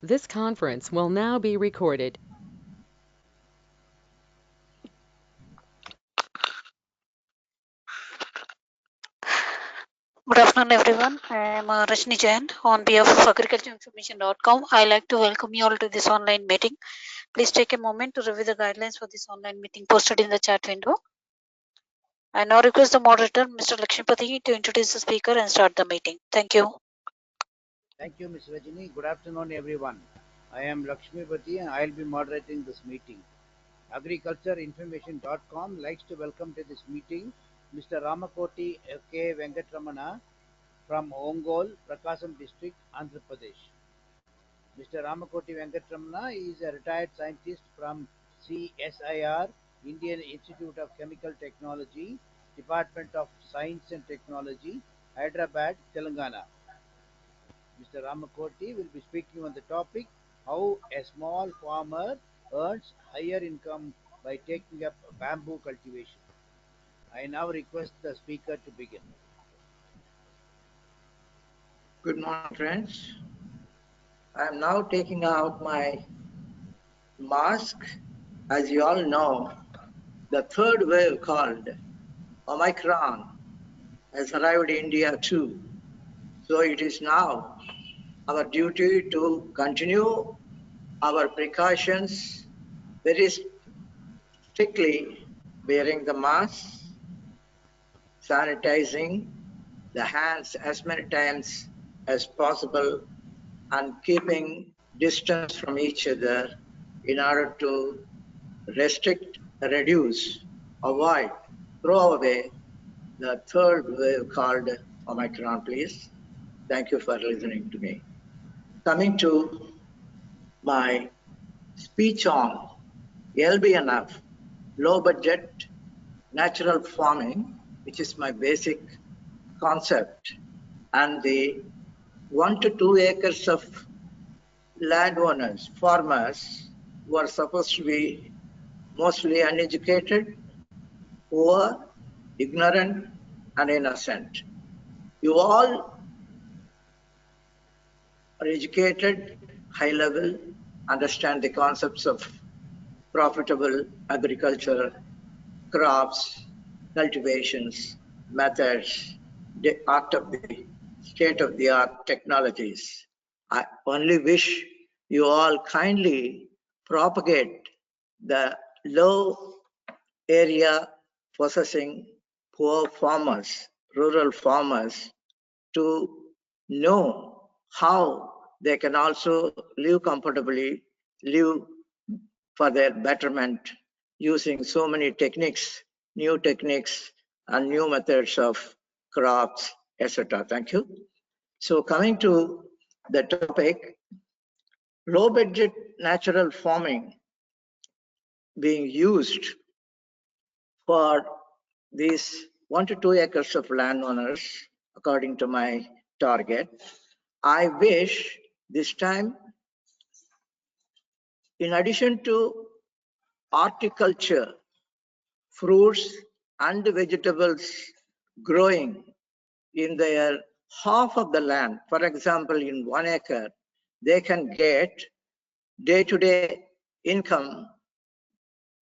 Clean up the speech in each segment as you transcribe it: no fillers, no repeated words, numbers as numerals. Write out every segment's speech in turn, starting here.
This conference will now be recorded. Good afternoon, everyone. I am Rashni Jain. On behalf of agricultureinformation.com, I like to welcome you all to this online meeting. Please take a moment to review the guidelines for this online meeting posted in the chat window. I now request the moderator, Mr. Lakshmipati, to introduce the speaker and start the meeting. Thank you. Thank you, Ms. Rajini. Good afternoon, everyone. I am Lakshmipati and I will be moderating this meeting. Agricultureinformation.com likes to welcome to this meeting Mr. Ramakoti K Venkataramana from Ongole, Prakasam district, Andhra Pradesh. Mr. Ramakoti Venkataramana is a retired scientist from CSIR-Indian Institute of Chemical Technology, Dept. of Science and Technology, Hyderabad, Telagana. Mr. Ramakoti will be speaking on the topic how a small farmer earns higher income by taking up bamboo cultivation. I now request the speaker to begin. Good morning, friends. I am now taking out my mask. As you all know, the third wave called Omicron has arrived in India too. So it is now our duty to continue our precautions very strictly, wearing the mask, sanitizing the hands as many times as possible, and keeping distance from each other in order to restrict, reduce, avoid, throw away the third wave called Omicron, please. Thank you for listening to me. Coming to my speech on LBNF, low budget natural farming, which is my basic concept, and the 1 to 2 acres of landowners, farmers, who are supposed to be mostly uneducated, poor, ignorant, and innocent. You all are educated, high level, understand the concepts of profitable agriculture, crops, cultivations, methods, the art of the state-of-the-art technologies. I only wish you all kindly propagate the low area possessing poor farmers, rural farmers, to know how they can also live comfortably, live for their betterment using so many techniques, new techniques and new methods of crops, etc. Thank you. So coming to the topic, low budget natural farming being used for these 1 to 2 acres of landowners, according to my target. I wish this time, in addition to horticulture, fruits and vegetables growing in their half of the land, for example, in 1 acre, they can get day-to-day income,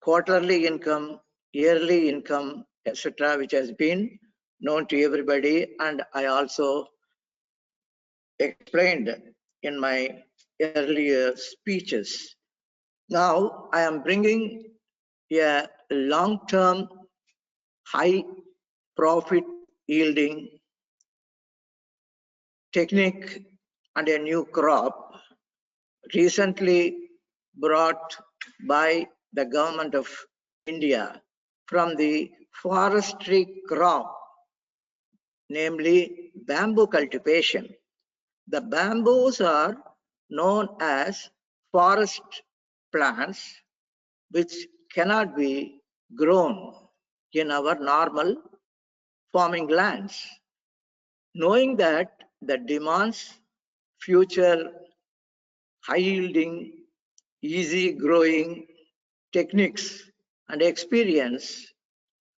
quarterly income, yearly income, etc., which has been known to everybody, and I also explained in my earlier speeches. Now I am bringing a long-term, high profit yielding technique and a new crop recently brought by the government of India from the forestry crop, namely bamboo cultivation. The bamboos are known as forest plants which cannot be grown in our normal farming lands. Knowing that the demands future high yielding, easy growing techniques and experience,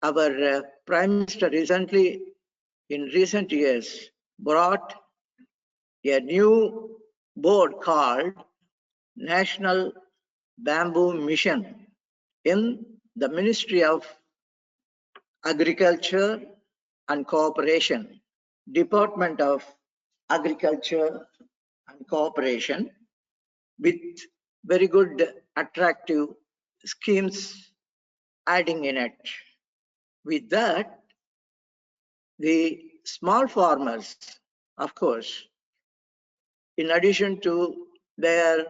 our Prime Minister recently, in recent years, brought a new board called National Bamboo Mission in the Ministry of Agriculture and Cooperation, Department of Agriculture and Cooperation, with very good attractive schemes adding in it. With that, the small farmers, of course, in addition to their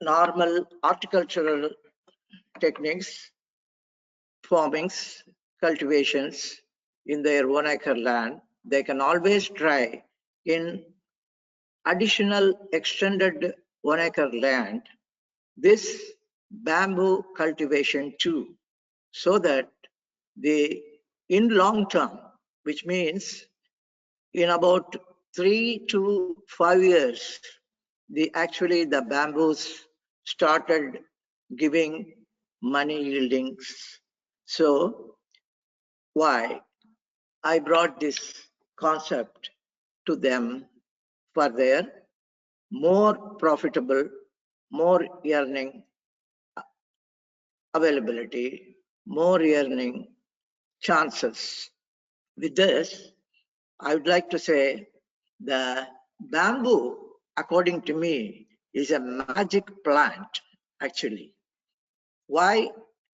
normal horticultural techniques, farmings, cultivations in their 1 acre land, they can always try in additional extended 1 acre land this bamboo cultivation too, so that the in long term, which means in about 3 to 5 years, actually the bamboos started giving money yieldings. So why I brought this concept to them for their more profitable, more earning availability, more earning chances. With this, I would like to say the bamboo, according to me, is a magic plant, actually. Why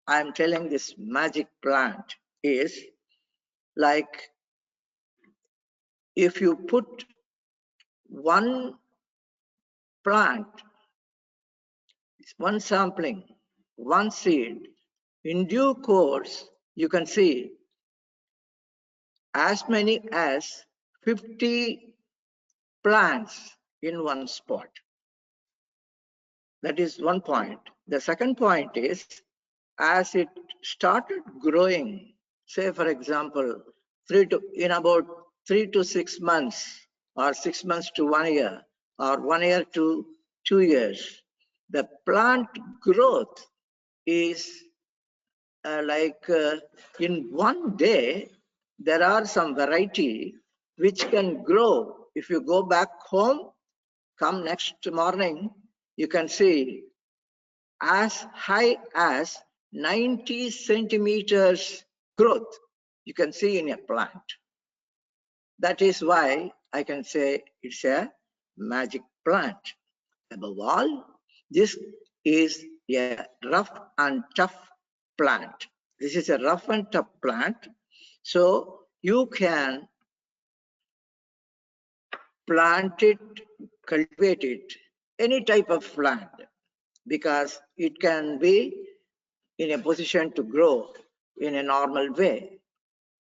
I'm telling this magic plant is like if you put one plant, one sampling, one seed, in due course, you can see as many as 50 plants in one spot. That is one point. The second point is, as it started growing, say for example, in about 3 to 6 months, or 6 months to 1 year, or 1 year to 2 years, the plant growth is in one day, there are some variety which can grow. If you go back home, come next morning, you can see as high as 90 centimeters growth you can see in a plant. That is why I can say it's a magic plant. Above all, this is a rough and tough plant. This is a rough and tough plant. So you can plant it, cultivate it, any type of plant, because it can be in a position to grow in a normal way.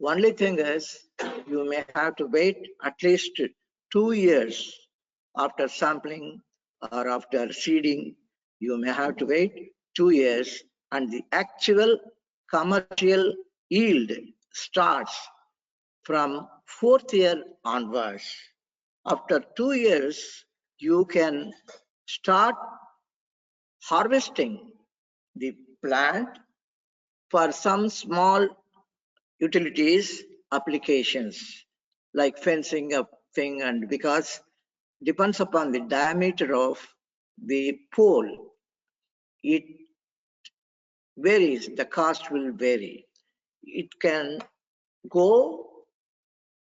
Only thing is, you may have to wait at least 2 years after sampling or after seeding. You may have to wait 2 years, and the actual commercial yield starts from 4th year onwards. After 2 years, you can start harvesting the plant for some small utilities applications like fencing up thing, and because depends upon the diameter of the pole, it varies, the cost will vary. It can go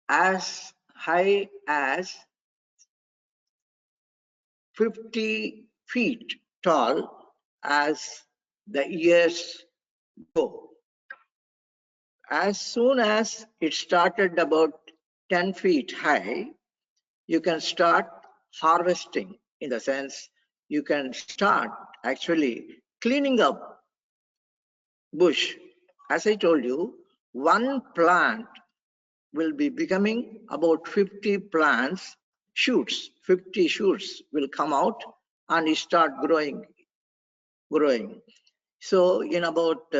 as high as 50 feet tall as the years go. As soon as it started about 10 feet high, you can start harvesting, in the sense you can start actually cleaning up bush. As I told you, one plant will be becoming about 50 plants, shoots, 50 shoots will come out and start growing. So in about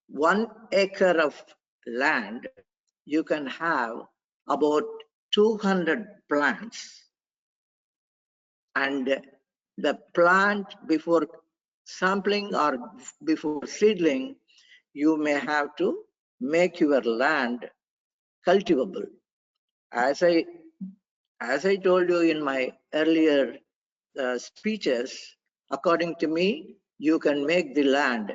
1 acre of land, you can have about 200 plants. And the plant, before sampling or before seedling, you may have to make your land cultivable. As I told you in my earlier speeches, according to me, you can make the land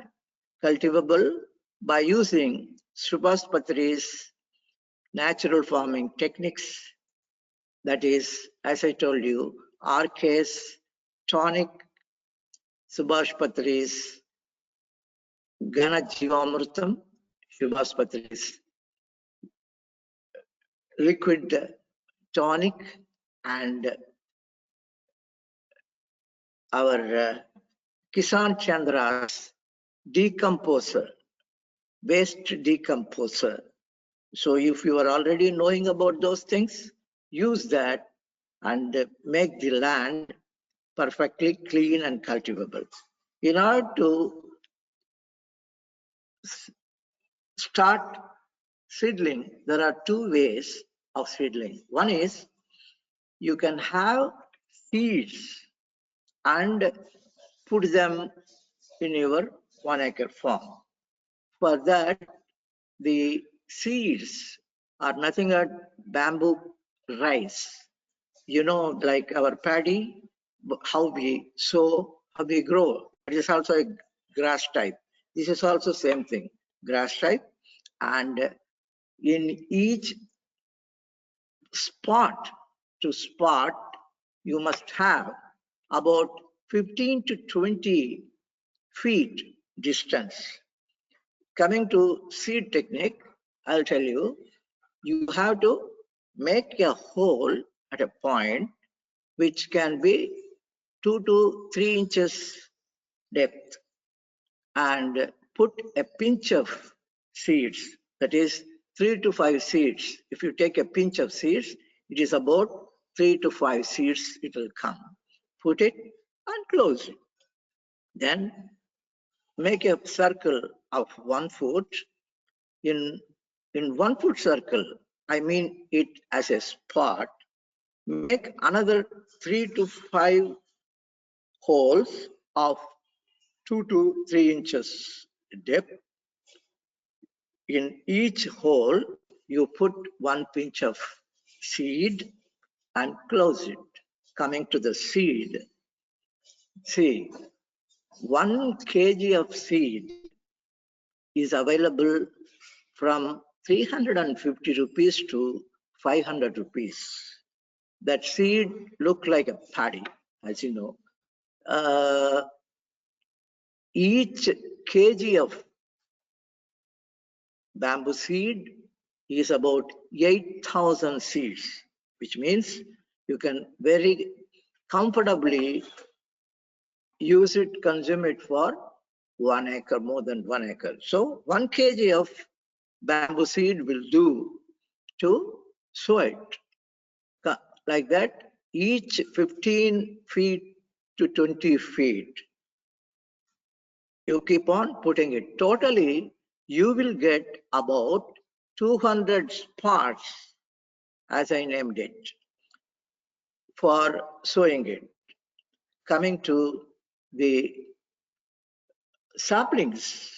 cultivable by using Subhash Patri's natural farming techniques. That is, as I told you, RK's tonic, Subhash Patri's Gana Jivamrutam, Subhash Patri's liquid tonic, and our Kisan Chandra's decomposer, waste decomposer. So if you are already knowing about those things, use that and make the land perfectly clean and cultivable. In order to start seedling, there are two ways of seedling. One is you can have seeds and put them in your 1 acre farm. For that, the seeds are nothing but bamboo rice. You know, like our paddy, how we sow, how we grow. It is also a grass type. This is also same thing, grass type. And in each spot to spot, you must have about 15 to 20 feet distance. Coming to seed technique, I'll tell you, you have to make a hole at a point which can be 2 to 3 inches depth and put a pinch of seeds, that is 3 to 5 seeds. If you take a pinch of seeds, it is about 3 to 5 seeds it will come. Put it and close it. Then make a circle of 1 foot. In 1 foot circle, I mean it as a spot. Make another 3 to 5 holes of 2 to 3 inches depth. In each hole, you put 1 pinch of seed and close it. Coming to the seed, see, 1 kg of seed is available from 350 rupees to 500 rupees. That seed look like a paddy, as you know. Each kg of bamboo seed is about 8,000 seeds, which means you can very comfortably use it, consume it for 1 acre, more than 1 acre. So 1 kg of bamboo seed will do to sow it. Like that, each 15 feet to 20 feet, you keep on putting it. Totally, you will get about 200 spots, as I named it, for sowing it. Coming to the saplings,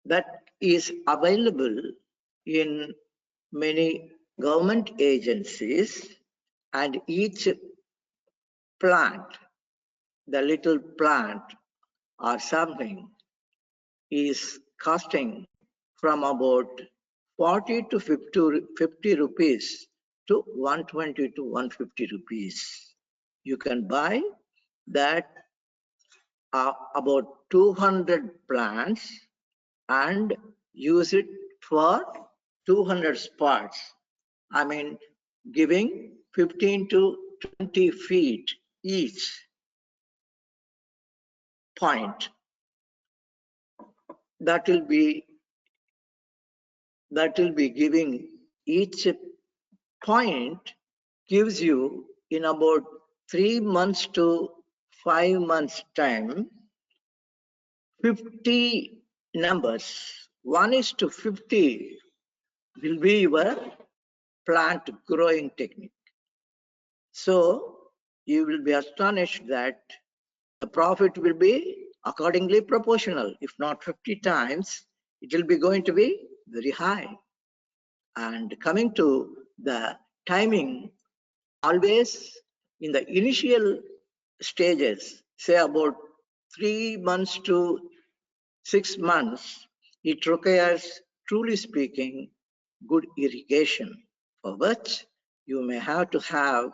that is available in many government agencies, and each plant, the little plant or sapling, is costing from about 40 to 50 rupees to 120 to 150 rupees. You can buy that about 200 plants and use it for 200 spots. I mean, giving 15 to 20 feet each point. That will be giving each point gives you in about 3 months to 5 months time 50 numbers. 1:50 will be your plant growing technique. So you will be astonished that the profit will be accordingly proportional. If not 50 times, it will be going to be very high. And coming to the timing, always in the initial stages, say about 3 months to 6 months, it requires, truly speaking, good irrigation, for which you may have to have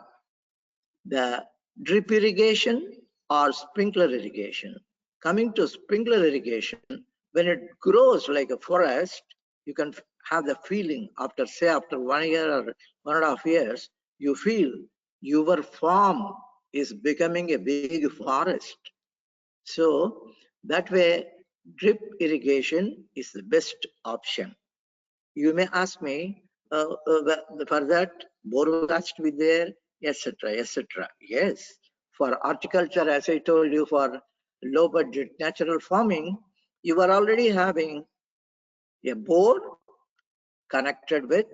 the drip irrigation or sprinkler irrigation. Coming to sprinkler irrigation, when it grows like a forest, you can have the feeling after, say, after 1 year or 1.5 years, you feel your farm is becoming a big forest. So that way, drip irrigation is the best option. You may ask me, for that, borewell has to be there, etc., etc. Yes, for horticulture, as I told you, for low budget natural farming, you are already having a bore connected with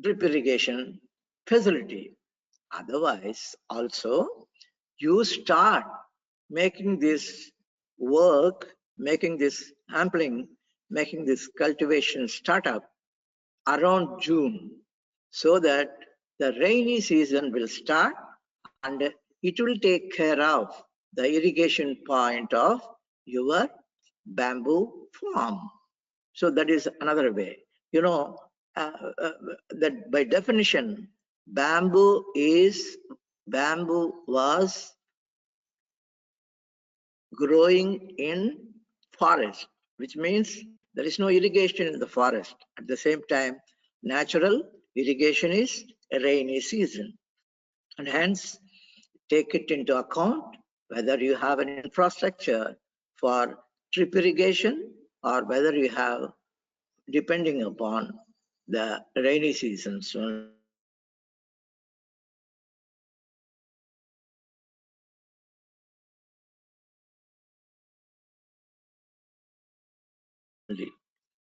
drip irrigation facility. Otherwise, also, you start making this work, making this ampling, making this cultivation startup around June, so that the rainy season will start and it will take care of the irrigation point of your bamboo farm. So that is another way. You know, that by definition, bamboo was growing in forest, which means there is no irrigation in the forest. At the same time, natural irrigation is a rainy season, and hence take it into account whether you have an infrastructure for drip irrigation or whether you have, depending upon the rainy seasons only.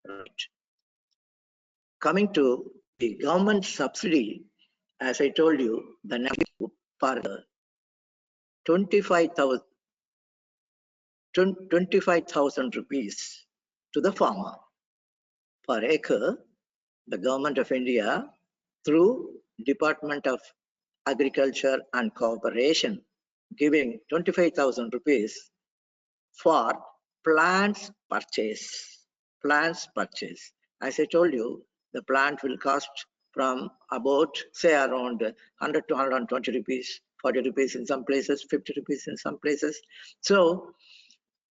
Right. Coming to the government subsidy, as I told you, the national for 25,000 rupees to the farmer per acre. The government of India, through Department of Agriculture and Cooperation, giving 25,000 rupees for plants purchase. Plants purchase. As I told you, the plant will cost from about, say, around 100 to 120 rupees, 40 rupees in some places, 50 rupees in some places. So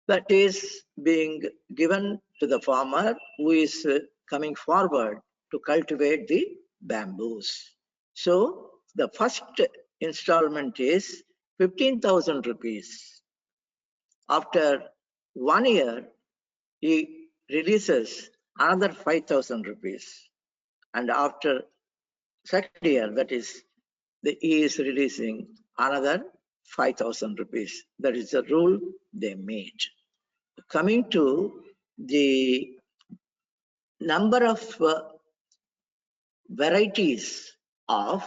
that is being given to the farmer who is coming forward to cultivate the bamboos. So the first installment is 15,000 rupees. After 1 year, he releases another 5,000 rupees. And after second year, that is, he is releasing another 5,000 rupees. That is the rule they made. Coming to the number of varieties of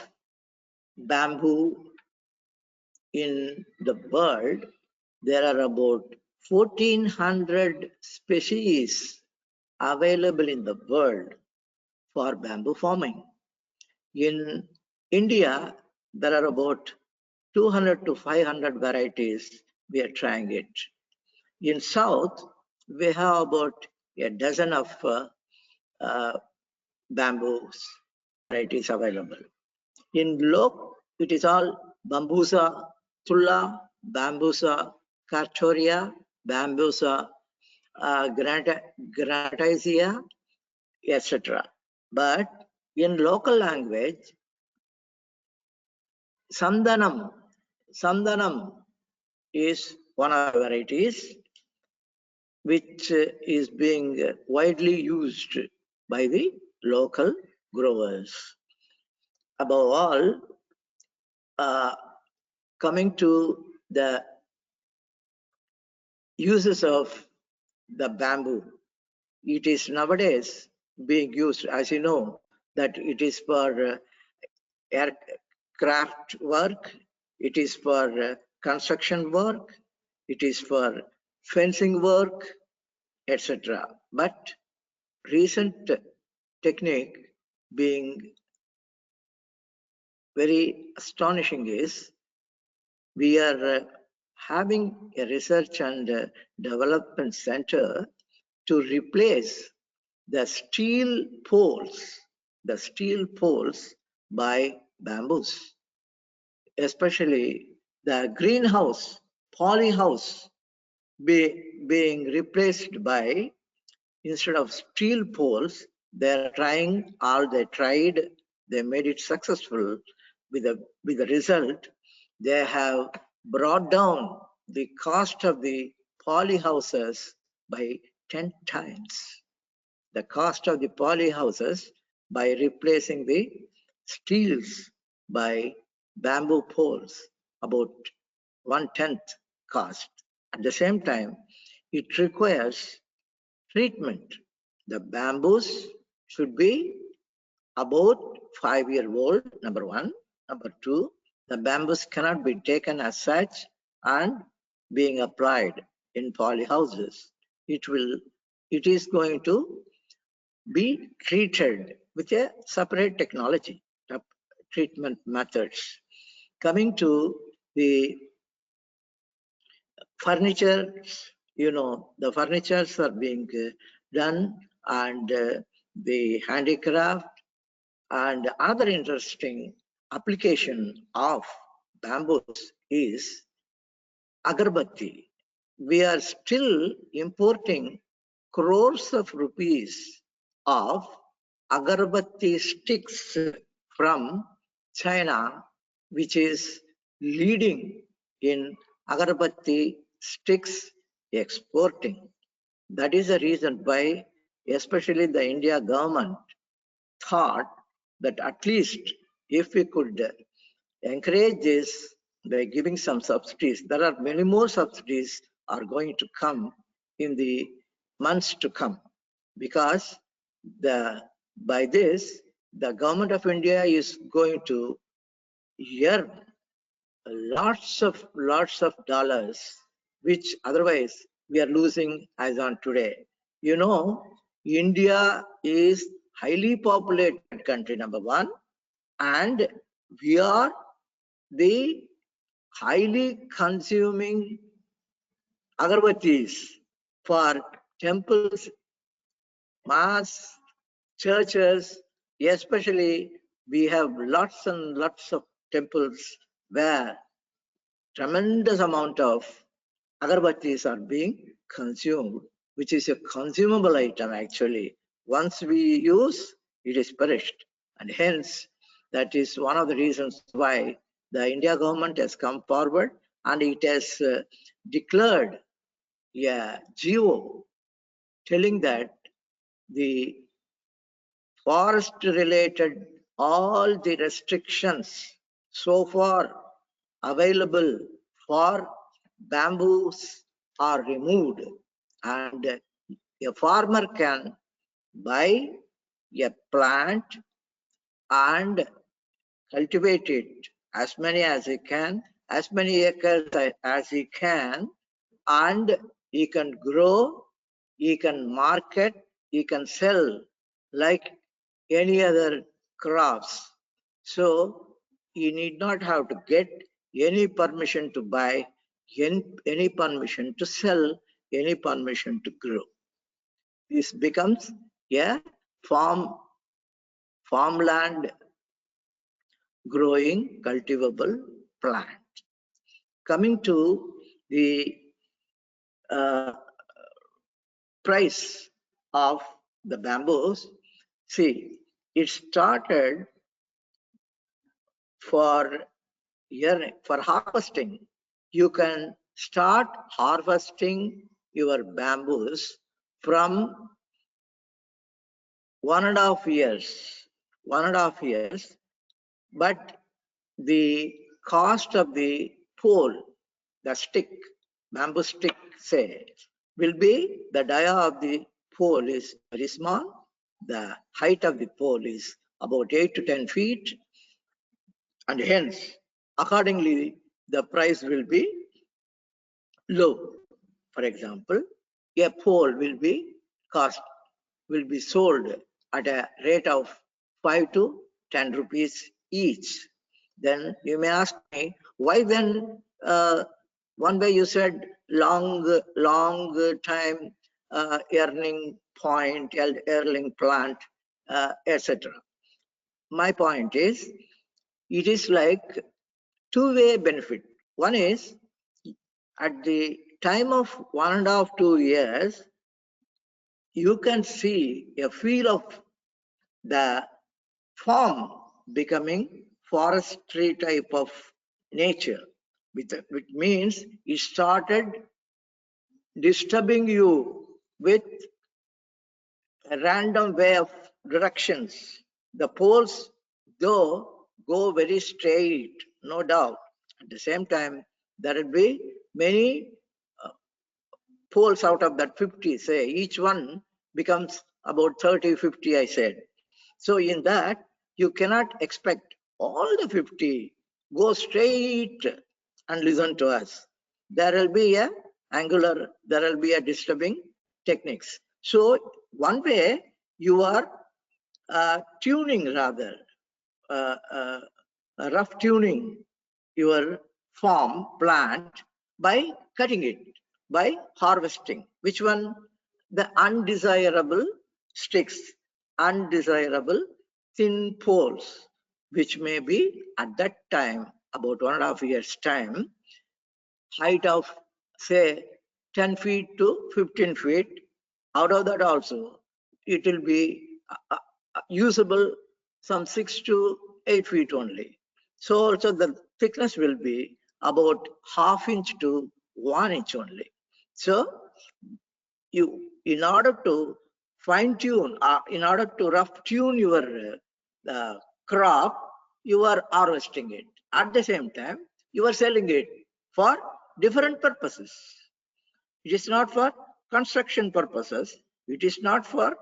bamboo in the world, there are about 1,400 species available in the world for bamboo farming. In India, there are about 200 to 500 varieties. We are trying it. In South, we have about a dozen of bamboos varieties available. In Lok, it is all Bambusa Tulla, Bambusa Carchoria, Bambusa Granatizia, etc. But in local language, Sandanam is one of the varieties which is being widely used by the local growers. Above all, coming to the uses of the bamboo, it is nowadays being used, as you know, that it is for aircraft work, it is for construction work, it is for fencing work, etc. But recent technique being very astonishing is we are having a research and development center to replace the steel poles by bamboos, especially the greenhouse, polyhouse being replaced by, instead of steel poles, they tried, they made it successful. With the result, they have brought down the cost of the poly houses by 10 times. The cost of the poly houses by replacing the steels by bamboo poles, about 1/10 cost. At the same time, it requires treatment. The bamboos should be about 5-year-old, number one. Number two, the bamboos cannot be taken as such and being applied in poly houses. It is going to be treated with a separate technology, treatment methods. Coming to the furniture, the furnitures are being done, and the handicraft, and other interesting application of bamboos is agarbatti. We are still importing crores of rupees of agarbatti sticks from China, which is leading in agarbatti sticks exporting. That is the reason why, especially the India government, thought that at least if we could encourage this by giving some subsidies, there are many more subsidies are going to come in the months to come, because by this the government of India is going to earn lots of dollars, which otherwise we are losing as on today. India is highly populated country, number one, and we are the highly consuming agarbattis for temples, mosques, churches. Especially we have lots and lots of temples where tremendous amount of agarbattis are being consumed, which is a consumable item actually. Once we use, it is perished. And hence, that is one of the reasons why the India government has come forward and it has declared a GO telling that the forest related, all the restrictions so far available for bamboos are removed, and a farmer can buy a plant and cultivate it as many as he can, as many acres as he can, and he can grow, he can market, he can sell like any other crops. So he need not have to get any permission to buy, any permission to sell, any permission to grow. This becomes a farmland growing cultivable plant. Coming to the price of the bamboos, see, it started for harvesting. You can start harvesting your bamboos from 1.5 years. 1.5 years, but the cost of the pole, the stick, bamboo stick, say, will be, the dia of the pole is very small. The height of the pole is about 8 to 10 feet, and hence, accordingly, the price will be low. For example, a pole will be sold at a rate of 5 to 10 rupees each. Then you may ask me, why then one way you said long time earning point, earning plant, etc. My point is, it is like two-way benefit. One is, at the time of 1.5 to 2 years, you can see a feel of the farm becoming forestry type of nature, which means it started disturbing you with a random way of directions. The poles, though, go very straight, no doubt. At the same time, there will be many poles out of that 50, say, each one becomes about 30, 50, I said. So in that, you cannot expect all the 50 go straight and listen to us. There will be a angular, there will be a disturbing techniques. So one way you are tuning, rather, rough tuning your farm plant by cutting it, by harvesting. Which one? The undesirable sticks, undesirable thin poles, which may be at that time, about 1.5 years time, height of say 10 feet to 15 feet. Out of that also, it will be usable some 6 to 8 feet only. So also the thickness will be about 1/2 inch to 1 inch only. So you, in order to fine tune, in order to rough tune your crop, you are harvesting it. At the same time, you are selling it for different purposes. It is not for construction purposes. It is not for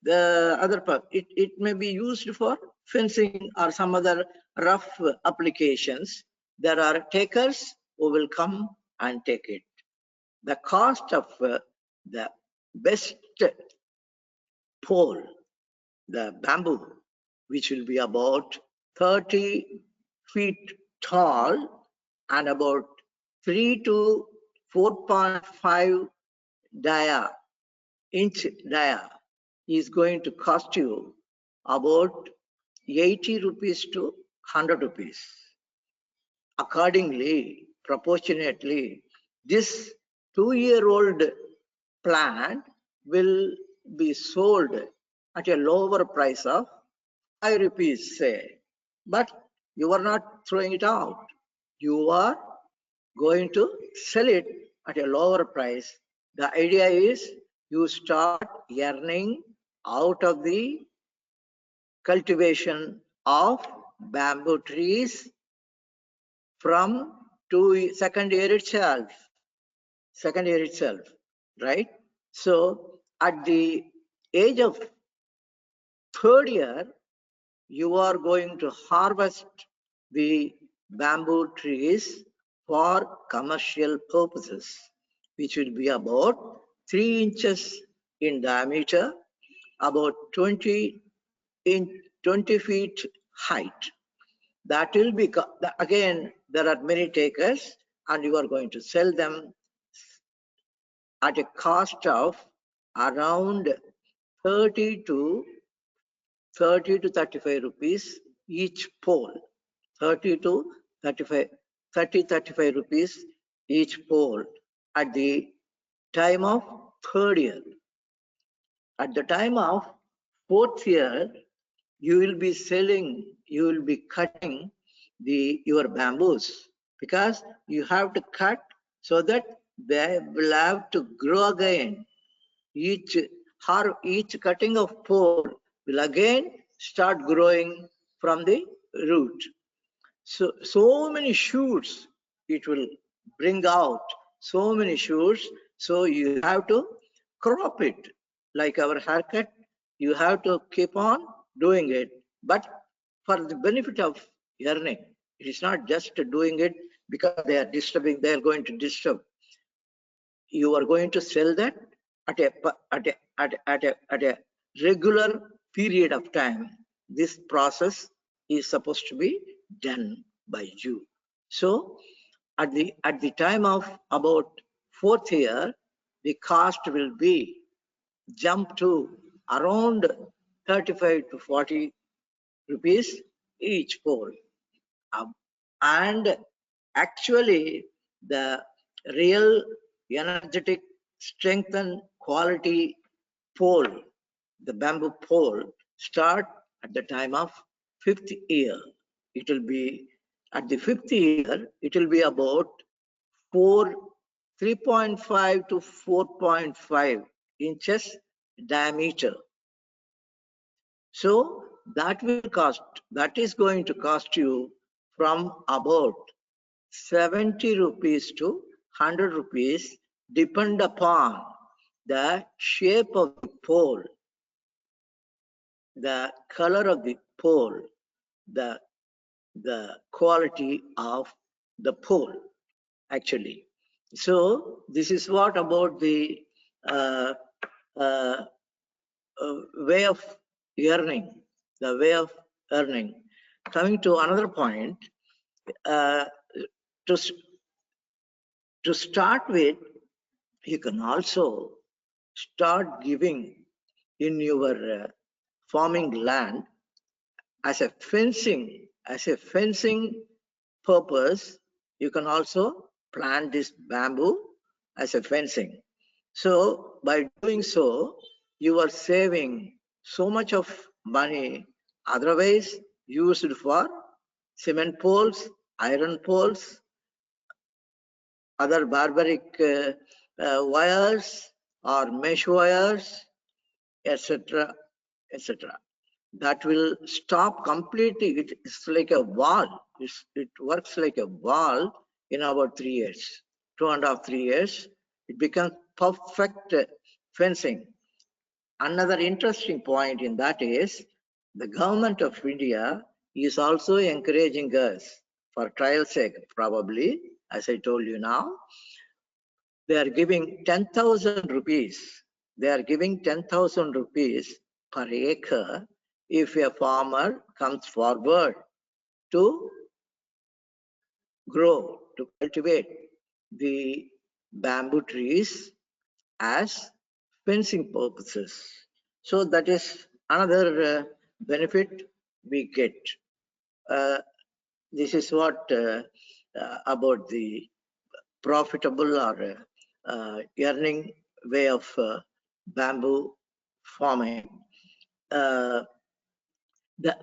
the other purpose. It may be used for fencing or some other rough applications. There are takers who will come and take it. The cost of the best pole, the bamboo, which will be about 30 feet tall and about 3 to 4.5 inch dia, is going to cost you about 80 rupees to 100 rupees. Accordingly, proportionately, this 2-year-old plant will be sold at a lower price of 5 rupees, say. But you are not throwing it out. You are going to sell it at a lower price. The idea is you start earning out of the cultivation of bamboo trees from second year itself, right? So at the age of 3rd year, you are going to harvest the bamboo trees for commercial purposes, which will be about 3 inches in diameter, about 20 feet height. That will be, again, there are many takers, and you are going to sell them at a cost of around 30 to 35 rupees each pole. 35 rupees each pole at the time of 3rd year. At the time of 4th year, you will be selling, you will be cutting your bamboos, because you have to cut so that they will have to grow again. Each cutting of pole will again start growing from the root. So many shoots it will bring out, so many shoots. So you have to crop it like our haircut. You have to keep on doing it, but for the benefit of earning. It is not just doing it because they are disturbing, they are going to disturb. You are going to sell that at a regular period of time. This process is supposed to be done by you. So At the time of about 4th year, the cost will be jump to around 35 to 40 rupees each pole. And actually, the real energetic strength and quality pole, the bamboo pole, start at the time of 5th year. It will be at the 5th year, it will be about 3.5 to 4.5 inches diameter. So that is going to cost you from about 70 rupees to 100 rupees, depend upon the shape of the pole, the color of the pole, the quality of the pole, actually. So this is what about the way of earning, the way of earning. Coming to another point, to start with, you can also start giving in your farming land as a fencing purpose. You can also plant this bamboo as a fencing. So by doing so, you are saving so much of money otherwise used for cement poles, iron poles, other barbaric wires or mesh wires, etc., etc. That will stop completely. It's like a wall. It works like a wall in about 3 years, 2.5, 3 years. It becomes perfect fencing. Another interesting point in that is the government of India is also encouraging us, for trial sake probably, as I told you now, they are giving 10,000 rupees. They are giving 10,000 rupees per acre if a farmer comes forward to grow, to cultivate the bamboo trees as fencing purposes. So that is another benefit we get. This is what about the profitable or earning way of bamboo farming.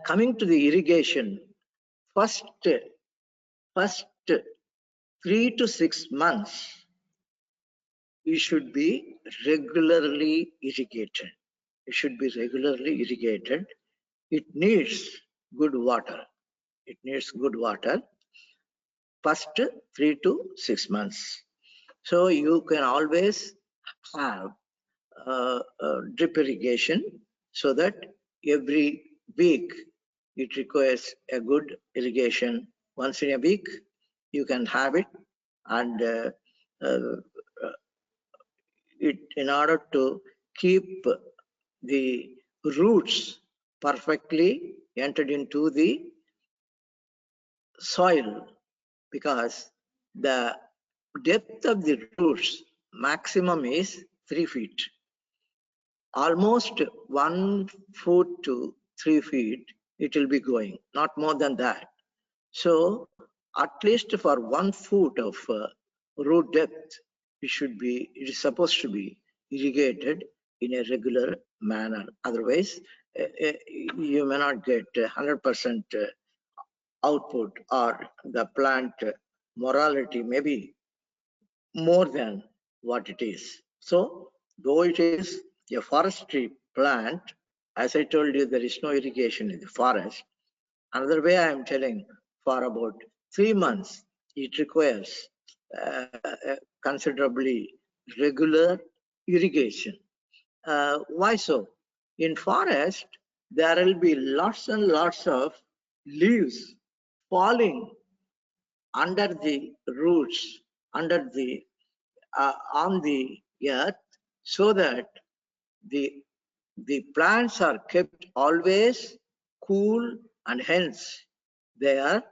Coming to the irrigation, first 3 to 6 months, you should be regularly irrigated. It should be regularly irrigated. It needs good water. It needs good water. First 3 to 6 months. So you can always have drip irrigation, so that every week it requires a good irrigation. Once in a week you can have it, and it in order to keep the roots perfectly entered into the soil, because the depth of the roots maximum is 3 feet. Almost 1 foot to 3 feet it will be going, not more than that. So at least for 1 foot of root depth, it is supposed to be irrigated in a regular manner. Otherwise, you may not get 100% output, or the plant morality may be more than what it is. So though it is a forestry plant, as I told you, there is no irrigation in the forest. Another way I am telling, for about 3 months, it requires considerably regular irrigation. Why so? In forest, there will be lots and lots of leaves falling under the roots, under the on the earth, so that the plants are kept always cool, and hence they are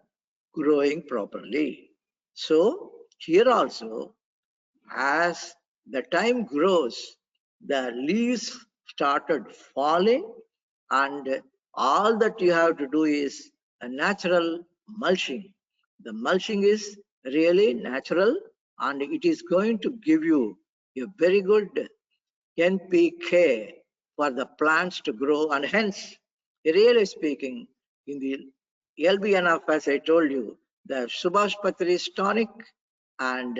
growing properly. So here also, as the time grows, the leaves started falling, and all that you have to do is a natural mulching. The mulching is really natural, and it is going to give you a very good NPK for the plants to grow, and hence, really speaking, in the LBNF, as I told you, the Subhash Patri's tonic and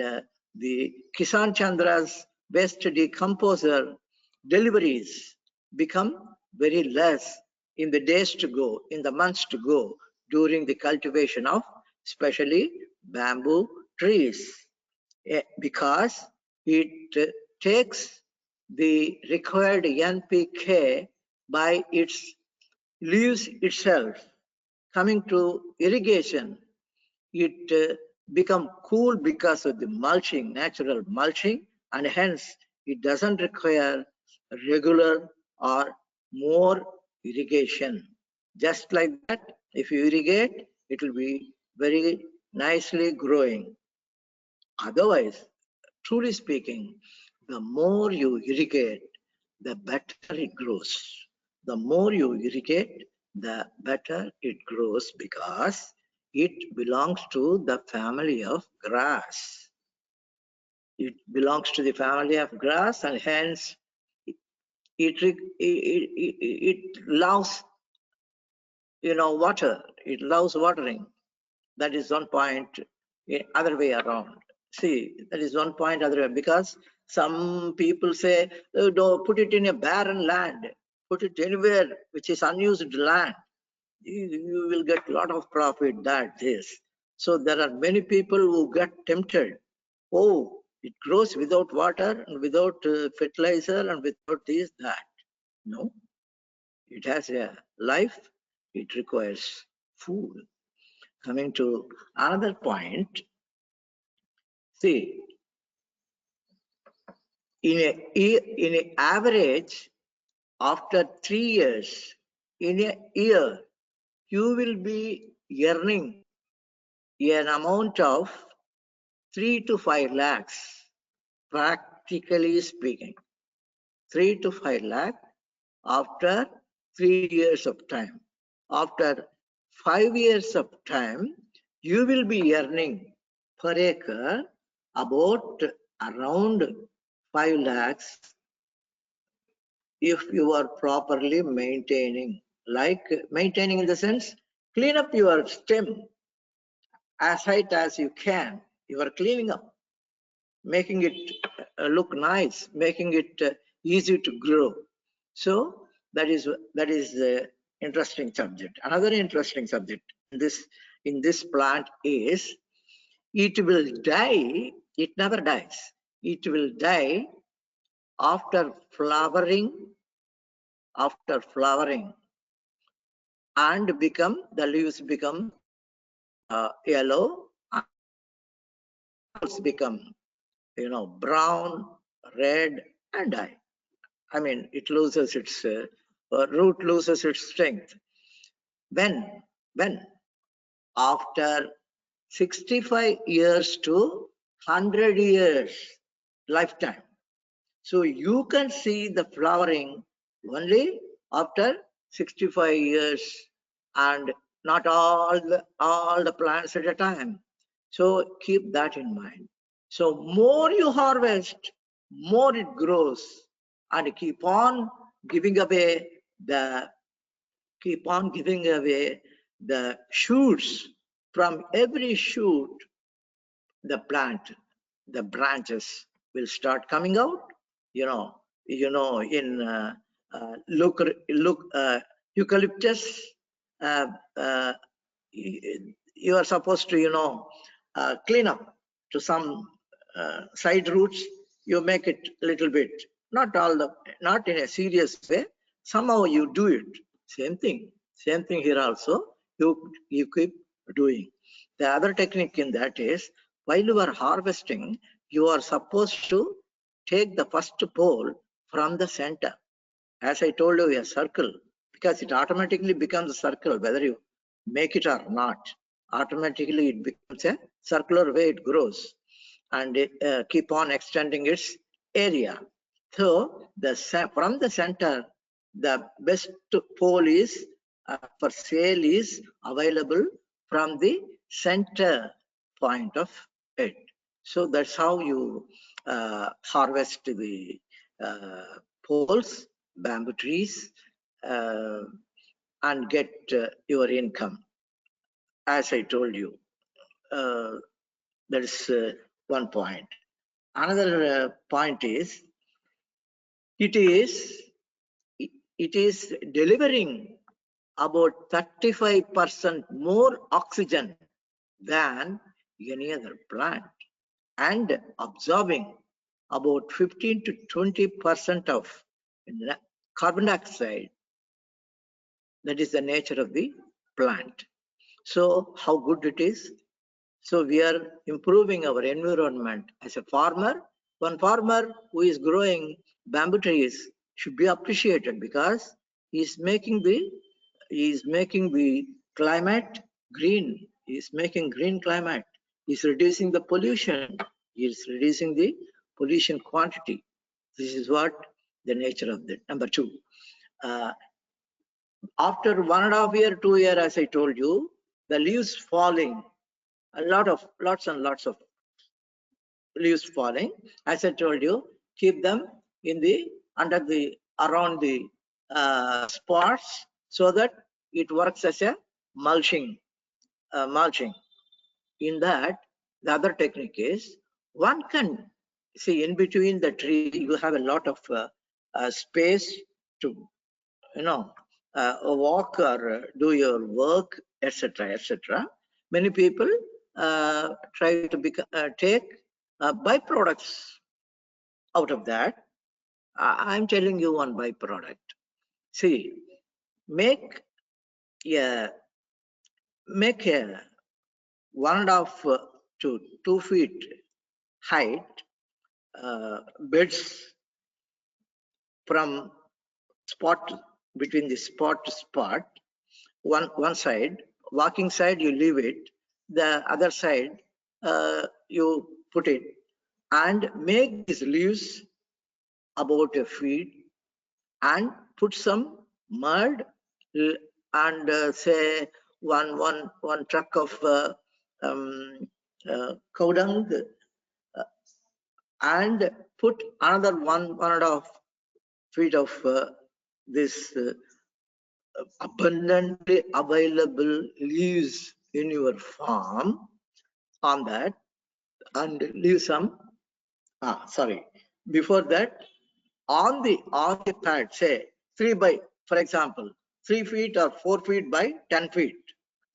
the Kisan Chandra's waste decomposer deliveries become very less in the days to go, in the months to go, during the cultivation of especially bamboo trees. Because it takes the required NPK by its leaves itself. Coming to irrigation, it become cool because of the mulching, natural mulching, and hence it doesn't require regular or more irrigation. Just like that, if you irrigate, it will be very nicely growing. Otherwise, truly speaking, the more you irrigate, the better it grows. The more you irrigate, the better it grows, because it belongs to the family of grass. It belongs to the family of grass, and hence it loves, water. It loves watering. That is one point. Other way around. See, that is one point other way, because some people say, oh, don't put it in a barren land, put it anywhere which is unused land. You will get a lot of profit, that this. So there are many people who get tempted. Oh, it grows without water and without fertilizer and without this, that. No, it has a life. It requires food. Coming to another point, see, in an average, after 3 years, in a year, you will be earning an amount of 3 to 5 lakhs, practically speaking. 3 to 5 lakh after 3 years of time. After 5 years of time, you will be earning per acre about around 5 lakhs if you are properly maintaining. Like maintaining in the sense, clean up your stem as height as you can. You are cleaning up, making it look nice, making it easy to grow. So that is the interesting subject. Another interesting subject in this plant is, it will die. It never dies. It will die after flowering, and the leaves become yellow, and become brown, red, and die. I mean, it loses its root loses its strength. When after 65 years to 100 years lifetime. So you can see the flowering only after 65 years, and not all the plants at a time. So keep that in mind. So more you harvest, more it grows, and keep on giving away the shoots. From every shoot, the branches will start coming out. In eucalyptus, you are supposed to clean up to some side roots. You make it a little bit, not in a serious way. Somehow you do it. Same thing here also. You keep doing. The other technique in that is, while you are harvesting, you are supposed to take the first pole from the center. As I told you, a circle, because it automatically becomes a circle, whether you make it or not. Automatically it becomes a circular way it grows and keep on extending its area. So from the center, the best pole is for sale is available from the center point of it. So that's how you harvest the poles, bamboo trees, and get your income. As I told you, that is one point. Another point is it is delivering about 35% more oxygen than any other plant and absorbing about 15 to 20% of carbon dioxide. That is the nature of the plant. So how good it is? So we are improving our environment. As a farmer, one farmer who is growing bamboo trees should be appreciated because he is making the climate green. He is making green climate. He is reducing the pollution. He is reducing the pollution quantity. This is what the nature of the number two. After 1.5 year, 2 year, as I told you, the leaves falling. Lots and lots of leaves falling. As I told you, keep them in around the spots so that it works as a mulching. In that, the other technique is one can see in between the tree. You have a lot of space to walk or do your work, etc., etc. Many people try to take byproducts out of that. I'm telling you one byproduct. See, make a 1.5 to 2 feet height beds from spot between the spot to spot. One side, walking side, you leave it. The other side, you put it, and make these leaves about a feet, and put some mud and say one truck of cow dung, and put another 1.5 feet of this abundantly available leaves in your farm on that, and leave some before that on the pad, say 3 by, for example, 3 feet or 4 feet by 10 feet,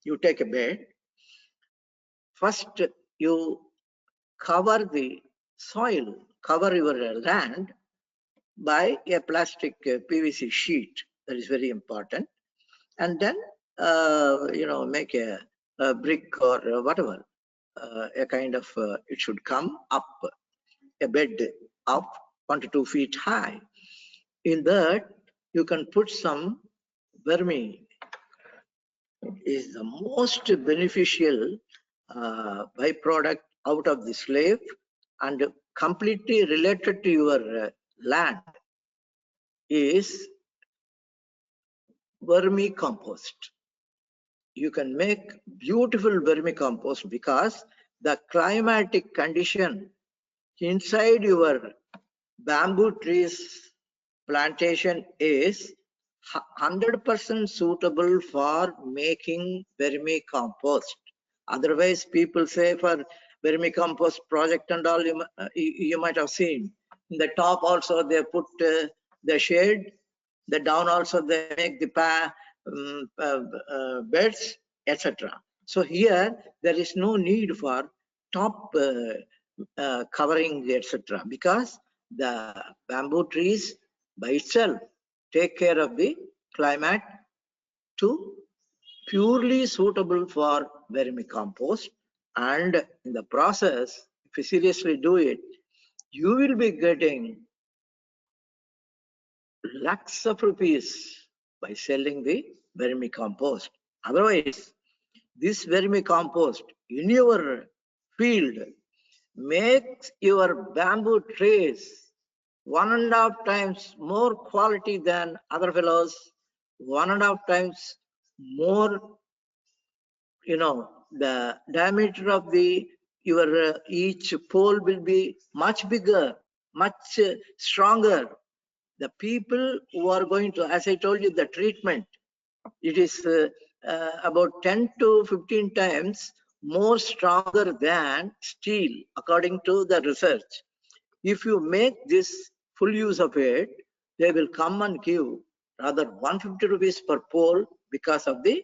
you take a bed. First you cover the soil, cover your land by a plastic PVC sheet. That is very important. And then make a brick or whatever, a kind of it should come up, a bed up 1 to 2 feet high. In that you can put some vermi. Is the most beneficial byproduct out of the slave and completely related to your land is vermicompost. You can make beautiful vermicompost because the climatic condition inside your bamboo trees plantation is 100% suitable for making vermicompost. Otherwise, people say for vermicompost project and all, you might have seen. In the top also they put the shade, the down also they make the beds, etc. So here there is no need for top covering, etc. because the bamboo trees by itself take care of the climate to purely suitable for vermicompost, and in the process, if you seriously do it, you will be getting lakhs of rupees by selling the vermicompost. Otherwise, this vermicompost in your field makes your bamboo trees 1.5 times more quality than other fellows, 1.5 times more, the diameter of your each pole will be much bigger, much stronger. The people who are going to, as I told you, the treatment, it is about 10 to 15 times more stronger than steel, according to the research. If you make this full use of it, they will come and give rather 150 rupees per pole because of the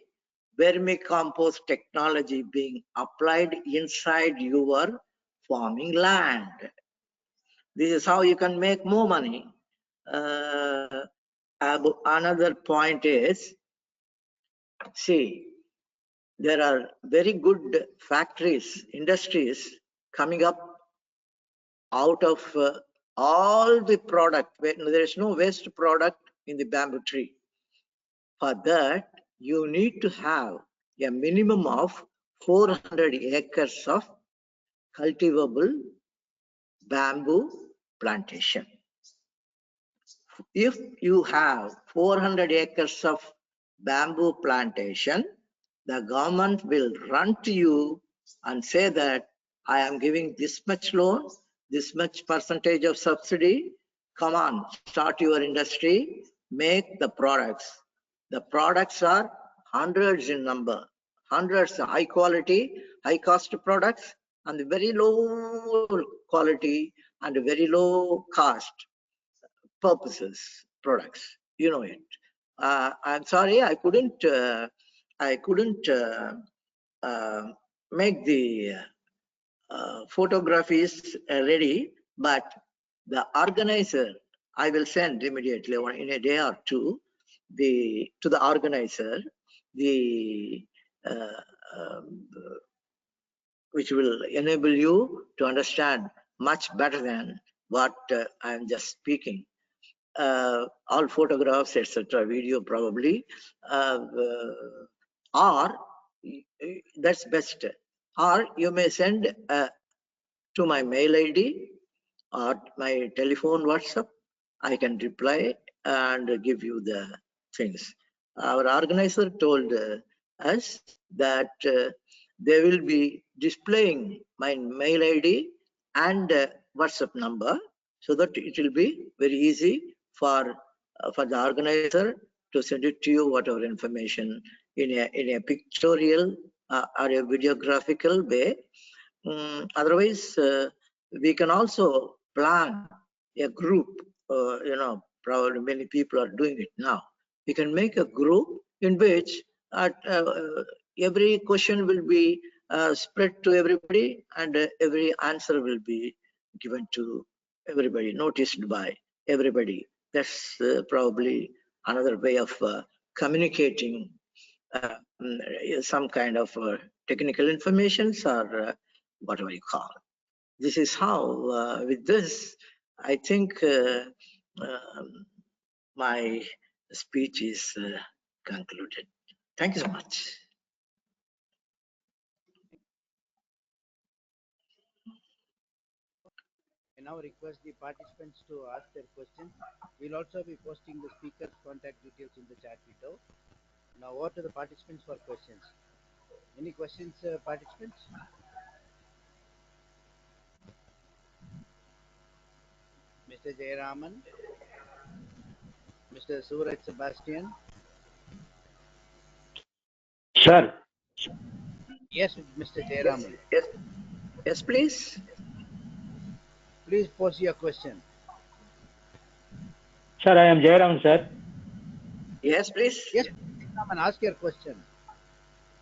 vermicompost technology being applied inside your farming land. This is how you can make more money. Another point is, see, there are very good factories, industries coming up out of all the product. There is no waste product in the bamboo tree. For that, you need to have a minimum of 400 acres of cultivable bamboo plantation. If you have 400 acres of bamboo plantation, the government will run to you and say that I am giving this much loan, this much percentage of subsidy. Come on, start your industry, make the products. The products are hundreds in number, hundreds high quality, high cost products, and very low quality and very low cost purposes products. You know it. I'm sorry, I couldn't make the photographies ready, but the organizer, I will send immediately in a day or two to the organizer the which will enable you to understand much better than what I am just speaking. All photographs, etc., video probably, or that's best. Or you may send to my mail ID or my telephone WhatsApp. I can reply and give you the things. Our organizer told us that they will be displaying my mail ID and WhatsApp number so that it will be very easy for the organizer to send it to you, whatever information in a pictorial or a videographical way. Otherwise, we can also plan a group. Probably many people are doing it now. We can make a group in which every question will be spread to everybody, and every answer will be given to everybody, noticed by everybody. That's probably another way of communicating some kind of technical informations or whatever you call. This is how, with this, I think my speech is concluded. Thank you so much. I now request the participants to ask their questions. We'll also be posting the speaker's contact details in the chat window. Now over to the participants for questions. Any questions, participants? Mr. Jayaraman, Mr. Suraj Sebastian. Sir. Yes, Mr. Jayaraman. Yes, please. Please pose your question. Sir, I am Jayaraman, sir. Yes, please. Yes, come and ask your question.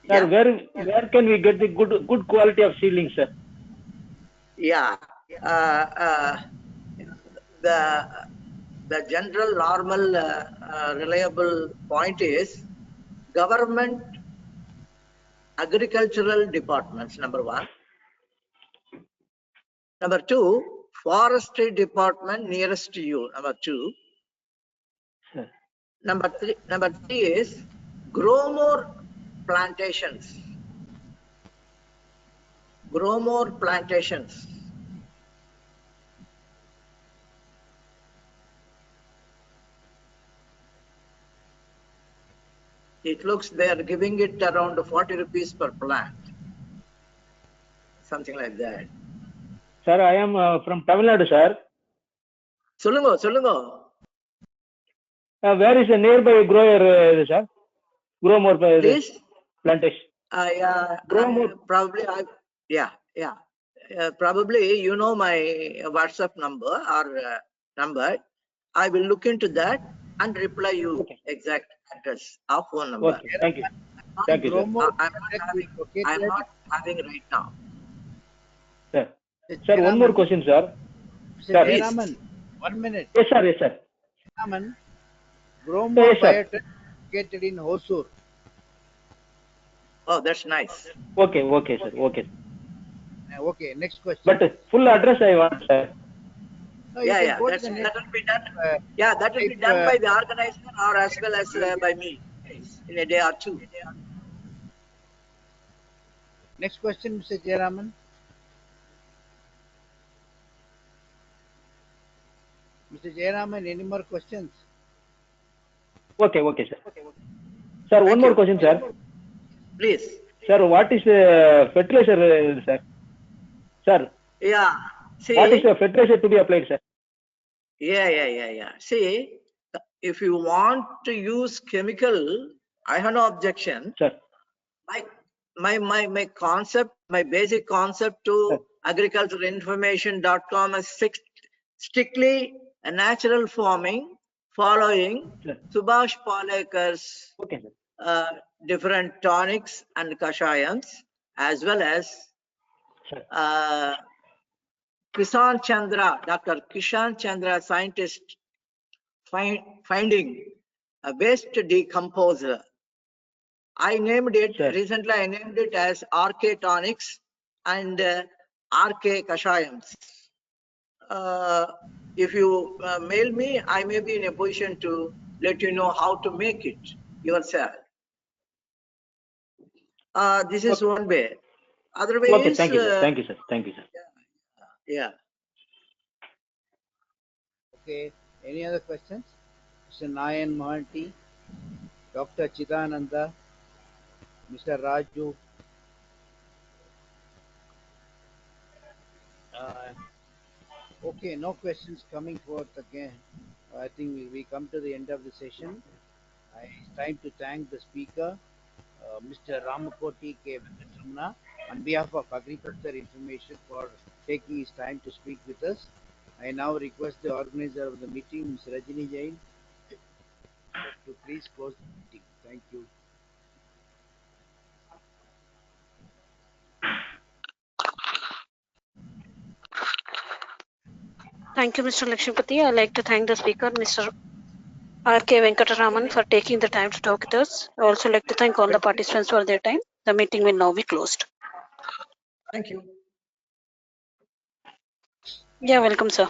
Sir, where can we get the good quality of seedling, sir? Yeah. The general, normal, reliable point is government agricultural departments, number one. Number two, forestry department nearest to you, number two. Sir. Number three is grow more plantations. grow more plantations. It looks they are giving it around 40 rupees per plant, something like that. Sir, I am from Tamil Nadu, sir. Solungo. Where is the nearby grower, sir? Grow more Please? plantation. Probably probably you know my WhatsApp number or number. I will look into that and reply you exact address or phone number. Okay, thank you. Thank you, sir. I'm not having right now. Sir, one more question, sir. Mr. Jayaraman, 1 minute. Yes, sir. Yes, sir. Jayaraman, Gromor Biotech located in Hosur. Oh, that's nice. Okay, sir. Okay, next question. But full address I want, sir. No, that will be done. That will be done by the organizer or as well as by me in a day or two. Next question, Mr. Jayaraman. Mr. Jayaraman, any more questions? Okay, sir. Sir, one more question, sir. Please. Sir, what is the fertilizer, sir? Sir. Yeah. See, what is the fertilizer to be applied, sir? Yeah. See, if you want to use chemical, I have no objection. Sir. My concept, my basic concept to agricultureinformation.com is strictly a natural farming following Subhash Palekar's different tonics and kashayams, as well as Kishan Chandra, Dr. Kishan Chandra, scientist, finding a waste decomposer. I named it, recently I named it as RK Tonics and RK Kashayams. If you mail me, I may be in a position to let you know how to make it yourself. This is one way. Otherwise, okay, thank you, sir. Thank you, sir. Yeah. Okay. Any other questions? Mr. Nayan Mohanty, Dr. Chidananda, Mr. Raju. Okay, no questions coming forth again. I think we come to the end of the session. It's time to thank the speaker, Mr. Ramakoti K Venkataramana, on behalf of Agriculture Information, for taking his time to speak with us. I now request the organizer of the meeting, Ms. Rajini Jain, to please close the meeting. Thank you. Thank you, Mr. Lakshmipati. I'd like to thank the speaker, Mr. R.K. Venkataraman, for taking the time to talk with us. I also like to thank all the participants for their time. The meeting will now be closed. Thank you. Yeah, welcome, sir.